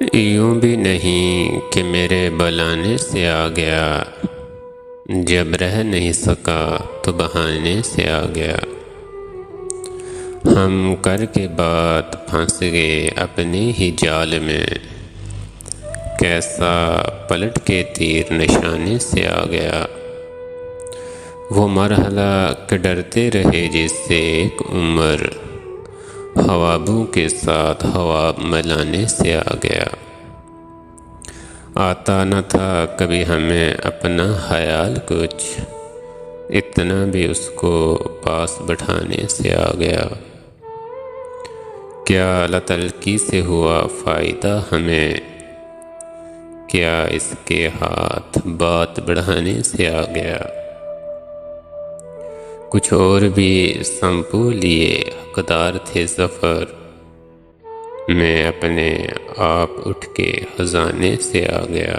یوں بھی نہیں کہ میرے بلانے سے آ گیا، جب رہ نہیں سکا تو بہانے سے آ گیا۔ ہم کر کے بات پھنس گئے اپنے ہی جال میں، کیسا پلٹ کے تیر نشانے سے آ گیا۔ وہ مرحلہ کہ ڈرتے رہے جس سے ایک عمر، خوابوں کے ساتھ خواب ملانے سے آ گیا۔ آتا نہ تھا کبھی ہمیں اپنا خیال کچھ، اتنا بھی اس کو پاس بٹھانے سے آ گیا۔ کیا لاتعلقی سے ہوا فائدہ ہمیں، کیا اس کے ہاتھ بات بڑھانے سے آ گیا۔ کچھ اور بھی سنپو لیے حقدار تھے ظفر، میں اپنے آپ اٹھ کے خزانے سے آ گیا۔